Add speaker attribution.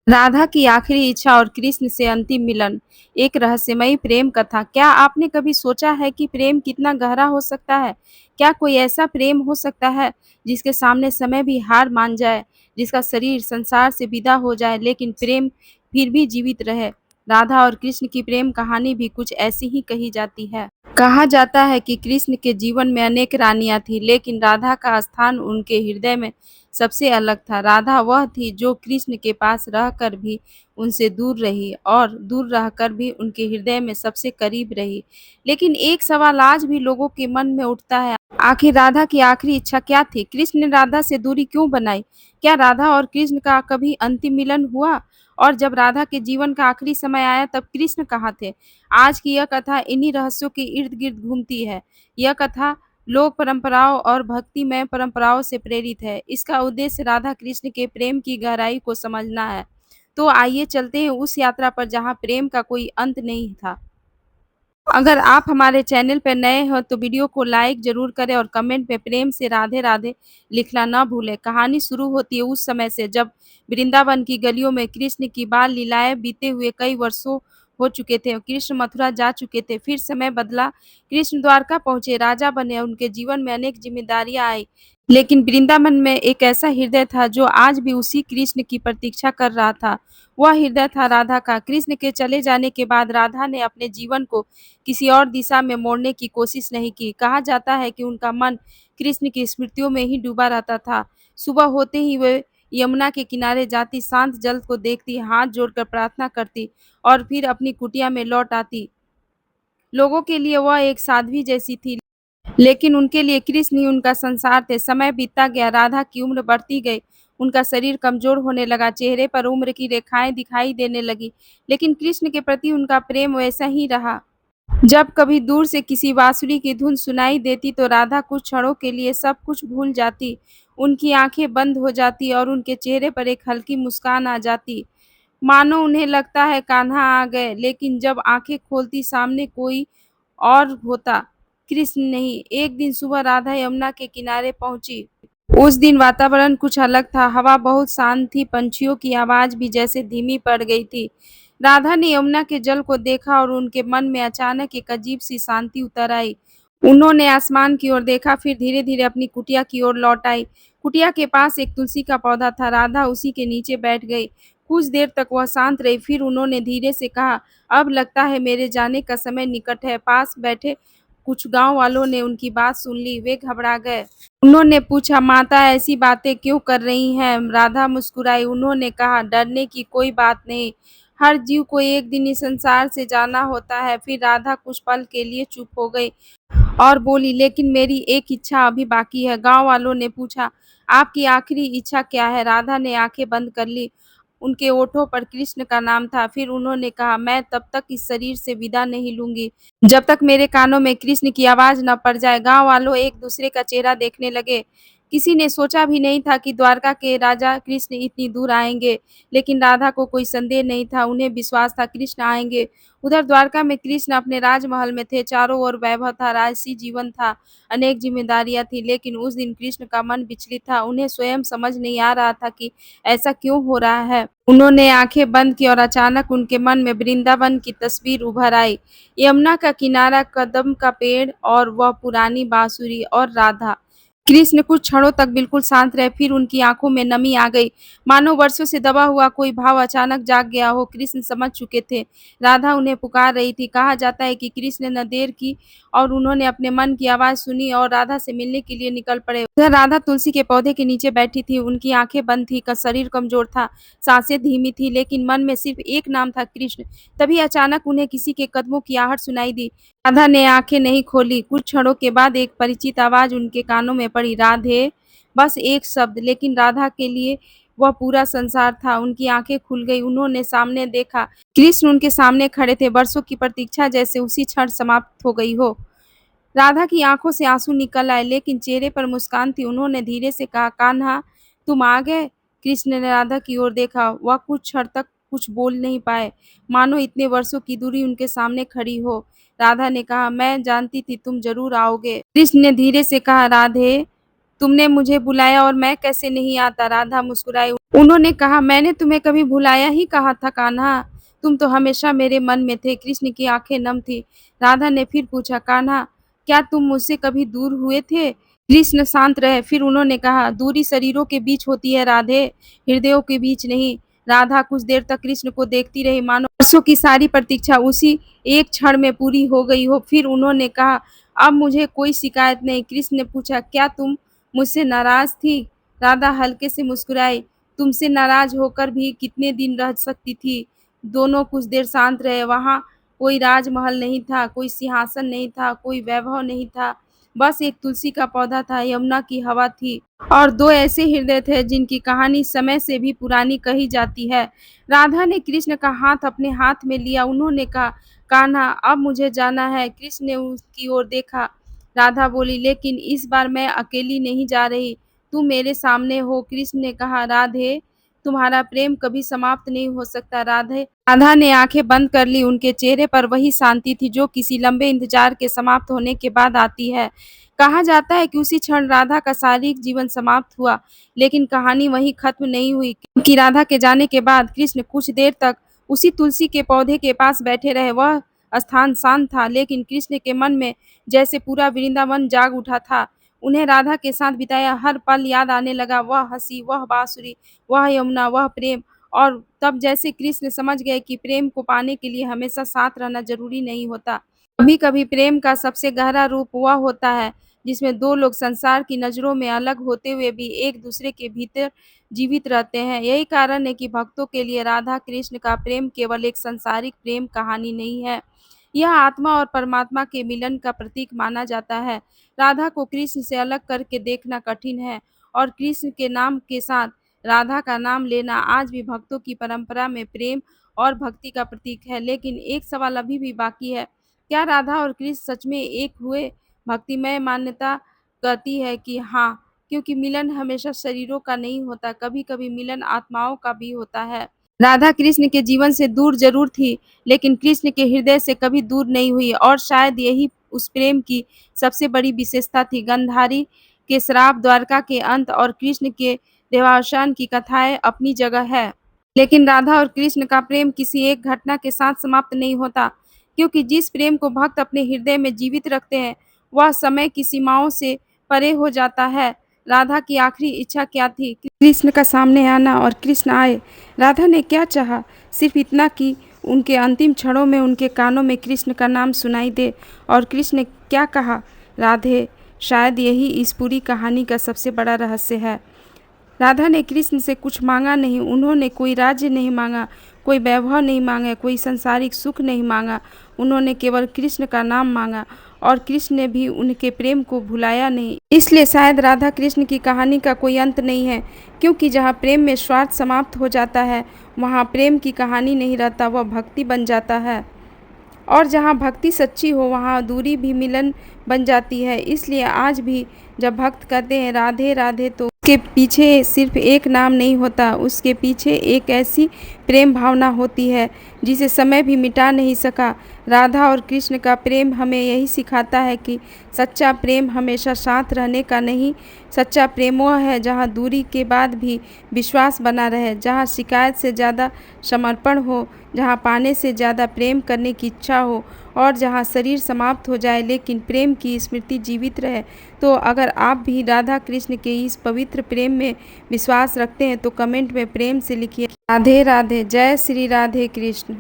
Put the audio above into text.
Speaker 1: राधा की आखिरी इच्छा और कृष्ण से अंतिम मिलन, एक रहस्यमयी प्रेम कथा। क्या आपने कभी सोचा है कि प्रेम कितना गहरा हो सकता है? क्या कोई ऐसा प्रेम हो सकता है जिसके सामने समय भी हार मान जाए, जिसका शरीर संसार से विदा हो जाए लेकिन प्रेम फिर भी जीवित रहे? राधा और कृष्ण की प्रेम कहानी भी कुछ ऐसी ही कही जाती है। कहा जाता है कि कृष्ण के जीवन में अनेक रानियां थीं, लेकिन राधा का स्थान उनके हृदय में सबसे अलग था। राधा वह थी जो कृष्ण के पास रहकर भी उनसे दूर रही और दूर रहकर भी उनके हृदय में सबसे करीब रही। लेकिन एक सवाल आज भी लोगों के मन में उठता है, आखिर राधा की आखिरी इच्छा क्या थी? कृष्ण ने राधा से दूरी क्यों बनाई? क्या राधा और कृष्ण का कभी अंतिम मिलन हुआ? और जब राधा के जीवन का आखिरी समय आया तब कृष्ण कहाँ थे? आज की यह कथा इन्हीं रहस्यों के इर्द-गिर्द घूमती है। यह कथा लोक परंपराओं और भक्तिमय परंपराओं से प्रेरित है। इसका उद्देश्य राधा कृष्ण के प्रेम की गहराई को समझना है। तो आइए चलते हैं उस यात्रा पर जहाँ प्रेम का कोई अंत नहीं था। अगर आप हमारे चैनल पर नए हो तो वीडियो को लाइक ज़रूर करें और कमेंट में प्रेम से राधे राधे लिखना ना भूलें। कहानी शुरू होती है उस समय से जब वृंदावन की गलियों में कृष्ण की बाल लीलाएं बीते हुए कई वर्षों हो चुके थे। कृष्ण मथुरा जा चुके थे, फिर समय बदला। कृष्ण द्वारका पहुंचे, राजा बने, उनके जीवन में अनेक जिम्मेदारियां आई। लेकिन वृंदावन में एक ऐसा हृदय था जो आज भी उसी कृष्ण की प्रतीक्षा कर रहा था। वह हृदय था राधा का। कृष्ण के चले जाने के बाद राधा ने अपने जीवन को किसी और दिशा में मोड़ने की कोशिश नहीं की। कहा जाता है कि उनका मन कृष्ण की स्मृतियों में ही डूबा रहता था। सुबह होते ही वे यमुना के किनारे जाती, शांत जल को देखती, हाथ जोड़कर प्रार्थना करती और फिर अपनी कुटिया में लौट आती। लोगों के लिए वह एक साध्वी जैसी थी, लेकिन उनके लिए कृष्ण ही उनका संसार थे। समय बीतता गया, राधा की उम्र बढ़ती गई, उनका शरीर कमजोर होने लगा, चेहरे पर उम्र की रेखाएं दिखाई देने लगी, लेकिन कृष्ण के प्रति उनका प्रेम वैसा ही रहा। जब कभी दूर से किसी बांसुरी की धुन सुनाई देती तो राधा कुछ क्षणों के लिए सब कुछ भूल जाती। उनकी आंखें बंद हो जाती और उनके चेहरे पर एक हल्की मुस्कान आ जाती, मानो उन्हें लगता है कान्हा आ गए। लेकिन जब आंखें खोलती सामने कोई और होता, कृष्ण नहीं। एक दिन सुबह राधा यमुना के किनारे पहुंची। उस दिन वातावरण कुछ अलग था, हवा बहुत शांत थी, पंछियों की आवाज भी जैसे धीमी पड़ गई थी। राधा ने यमुना के जल को देखा और उनके मन में अचानक एक अजीब सी शांति उतर आई। उन्होंने आसमान की ओर देखा, फिर धीरे धीरे अपनी कुटिया की ओर लौट आई। कुटिया के पास एक तुलसी का पौधा था, राधा उसी के नीचे बैठ गई। कुछ देर तक वह शांत रही, फिर उन्होंने धीरे से कहा, अब लगता है मेरे जाने का समय निकट है। पास बैठे कुछ गांव वालों ने उनकी बात सुन ली, वे घबरा गए। उन्होंने पूछा, माता ऐसी बातें क्यों कर रही हैं? राधा मुस्कुराई, उन्होंने कहा, डरने की कोई बात नहीं, हर जीव को एक दिन इस संसार से जाना होता है। फिर राधा कुछ पल के लिए चुप हो गई और बोली, लेकिन मेरी एक इच्छा अभी बाकी है। गांव वालों ने पूछा, आपकी आखिरी इच्छा क्या है? राधा ने आंखें बंद कर ली, उनके ओठों पर कृष्ण का नाम था। फिर उन्होंने कहा, मैं तब तक इस शरीर से विदा नहीं लूंगी जब तक मेरे कानों में कृष्ण की आवाज न पड़ जाए। गांव वालों एक दूसरे का चेहरा देखने लगे। किसी ने सोचा भी नहीं था कि द्वारका के राजा कृष्ण इतनी दूर आएंगे, लेकिन राधा को कोई संदेह नहीं था, उन्हें विश्वास था कृष्ण आएंगे। उधर द्वारका में कृष्ण अपने राजमहल में थे, चारों ओर वैभव था, राजसी जीवन था, अनेक जिम्मेदारियां थी। लेकिन उस दिन कृष्ण का मन विचलित था, उन्हें स्वयं समझ नहीं आ रहा था कि ऐसा क्यों हो रहा है। उन्होंने आंखें बंद की और अचानक उनके मन में वृंदावन की तस्वीर उभर आई, यमुना का किनारा, कदम का पेड़ और वह पुरानी बांसुरी और राधा। कृष्ण कुछ क्षणों तक बिल्कुल शांत रहे, फिर उनकी आंखों में नमी आ गई, मानो वर्षों से दबा हुआ कोई भाव अचानक जाग गया हो। कृष्ण समझ चुके थे, राधा उन्हें पुकार रही थी। कहा जाता है कि कृष्ण ने न देर की और उन्होंने अपने मन की आवाज सुनी और राधा से मिलने के लिए निकल पड़े। उधर राधा तुलसी के पौधे के नीचे बैठी थी, उनकी आंखें बंद थी, शरीर कमजोर था, सांसें धीमी थी, लेकिन मन में सिर्फ एक नाम था, कृष्ण। तभी अचानक उन्हें किसी के कदमों की आहट सुनाई दी। राधा ने आंखें नहीं खोली। कुछ क्षणों के बाद एक परिचित आवाज उनके कानों में पड़ी, राधे। बस एक शब्द, लेकिन राधा के लिए वह पूरा संसार था। उनकी आंखें खुल गई, उन्होंने सामने देखा, कृष्ण उनके सामने खड़े थे। वर्षों की प्रतीक्षा जैसे उसी क्षण समाप्त हो गई हो। राधा की आंखों से आंसू निकल आए, लेकिन चेहरे पर मुस्कान थी। उन्होंने धीरे से कहा, कान्हा तुम आ गए। कृष्ण ने राधा की ओर देखा, वह कुछ क्षण तक कुछ बोल नहीं पाए, मानो इतने वर्षों की दूरी उनके सामने खड़ी हो। राधा ने कहा, मैं जानती थी तुम जरूर आओगे। कृष्ण ने धीरे से कहा, राधे तुमने मुझे बुलाया और मैं कैसे नहीं आता? राधा मुस्कुराई। उन्होंने कहा, मैंने तुम्हें कभी भुलाया ही कहा था कान्हा, तुम तो हमेशा मेरे मन में थे। कृष्ण की आंखें नम थी। राधा ने फिर पूछा, कान्हा, क्या तुम मुझसे कभी दूर हुए थे? कृष्ण शांत रहे। फिर उन्होंने कहा, दूरी शरीरों के बीच होती है राधे, हृदयों के बीच नहीं। राधा कुछ देर तक कृष्ण को देखती रही, मानो वर्षों की सारी प्रतीक्षा उसी एक क्षण में पूरी हो गई हो। फिर उन्होंने कहा, अब मुझे कोई शिकायत नहीं। कृष्ण ने पूछा, क्या तुम मुझसे नाराज थी? राधा हल्के से मुस्कुराई। तुमसे नाराज होकर भी कितने दिन रह सकती थी? दोनों कुछ देर शांत रहे। वहां कोई राजमहल नहीं था, कोई सिंहासन नहीं था, कोई वैभव नहीं था, बस एक तुलसी का पौधा था, यमुना की हवा थी और दो ऐसे हृदय थे जिनकी कहानी समय से भी पुरानी कही जाती है। राधा ने कृष्ण का हाथ अपने हाथ में लिया। उन्होंने कहा, कान्हा, अब मुझे जाना है। कृष्ण ने उसकी ओर देखा। राधा बोली, लेकिन इस बार मैं अकेली नहीं जा रही, तुम मेरे सामने हो। कृष्ण ने कहा, राधे, तुम्हारा प्रेम कभी समाप्त नहीं हो सकता। राधे राधा ने आंखें बंद कर ली। उनके चेहरे पर वही शांति थी जो किसी लंबे इंतजार के समाप्त होने के बाद आती है। कहा जाता है कि उसी क्षण राधा का शारीरिक जीवन समाप्त हुआ, लेकिन कहानी वहीं खत्म नहीं हुई, क्योंकि राधा के जाने के बाद कृष्ण कुछ देर तक उसी तुलसी के पौधे के पास बैठे रहे। वह स्थान शांत था, लेकिन कृष्ण के मन में जैसे पूरा वृंदावन जाग उठा था। उन्हें राधा के साथ बिताया हर पल याद आने लगा, वह हंसी, वह बांसुरी, वह यमुना, वह प्रेम। और तब जैसे कृष्ण समझ गए कि प्रेम को पाने के लिए हमेशा साथ रहना जरूरी नहीं होता। कभी कभी प्रेम का सबसे गहरा रूप वह होता है जिसमें दो लोग संसार की नजरों में अलग होते हुए भी एक दूसरे के भीतर जीवित रहते हैं। यही कारण है कि भक्तों के लिए राधा कृष्ण का प्रेम केवल एक सांसारिक प्रेम कहानी नहीं है, यह आत्मा और परमात्मा के मिलन का प्रतीक माना जाता है। राधा को कृष्ण से अलग करके देखना कठिन है, और कृष्ण के नाम के साथ राधा का नाम लेना आज भी भक्तों की परंपरा में प्रेम और भक्ति का प्रतीक है। लेकिन एक सवाल अभी भी बाकी है, क्या राधा और कृष्ण सच में एक हुए? भक्तिमय मान्यता कहती है कि हाँ, क्योंकि मिलन हमेशा शरीरों का नहीं होता, कभी-कभी मिलन आत्माओं का भी होता है। राधा कृष्ण के जीवन से दूर जरूर थी, लेकिन कृष्ण के हृदय से कभी दूर नहीं हुई, और शायद यही उस प्रेम की सबसे बड़ी विशेषता थी। गंधारी के श्राप, द्वारका के अंत और कृष्ण के देहावसान की कथाएं अपनी जगह है, लेकिन राधा और कृष्ण का प्रेम किसी एक घटना के साथ समाप्त नहीं होता, क्योंकि जिस प्रेम को भक्त अपने हृदय में जीवित रखते हैं वह समय की सीमाओं से परे हो जाता है। राधा की आखिरी इच्छा क्या थी? कृष्ण का सामने आना, और कृष्ण आए। राधा ने क्या चाहा? सिर्फ इतना कि उनके अंतिम क्षणों में उनके कानों में कृष्ण का नाम सुनाई दे। और कृष्ण ने क्या कहा? राधे। शायद यही इस पूरी कहानी का सबसे बड़ा रहस्य है। राधा ने कृष्ण से कुछ मांगा नहीं, उन्होंने कोई राज्य नहीं मांगा, कोई वैभव नहीं मांगा, कोई सांसारिक सुख नहीं मांगा। उन्होंने केवल कृष्ण का नाम मांगा, और कृष्ण ने भी उनके प्रेम को भुलाया नहीं। इसलिए शायद राधा कृष्ण की कहानी का कोई अंत नहीं है, क्योंकि जहाँ प्रेम में स्वार्थ समाप्त हो जाता है वहाँ प्रेम की कहानी नहीं रहता, वह भक्ति बन जाता है। और जहाँ भक्ति सच्ची हो वहाँ दूरी भी मिलन बन जाती है। इसलिए आज भी जब भक्त कहते हैं राधे राधे, तो उसके पीछे सिर्फ एक नाम नहीं होता, उसके पीछे एक ऐसी प्रेम भावना होती है जिसे समय भी मिटा नहीं सका। राधा और कृष्ण का प्रेम हमें यही सिखाता है कि सच्चा प्रेम हमेशा साथ रहने का नहीं, सच्चा प्रेम वह है जहाँ दूरी के बाद भी विश्वास बना रहे, जहाँ शिकायत से ज़्यादा समर्पण हो, जहाँ पाने से ज़्यादा प्रेम करने की इच्छा हो, और जहाँ शरीर समाप्त हो जाए लेकिन प्रेम की स्मृति जीवित रहे। तो अगर आप भी राधा कृष्ण के इस पवित्र प्रेम में विश्वास रखते हैं तो कमेंट में प्रेम से लिखिए, राधे राधे। जय श्री राधे कृष्ण।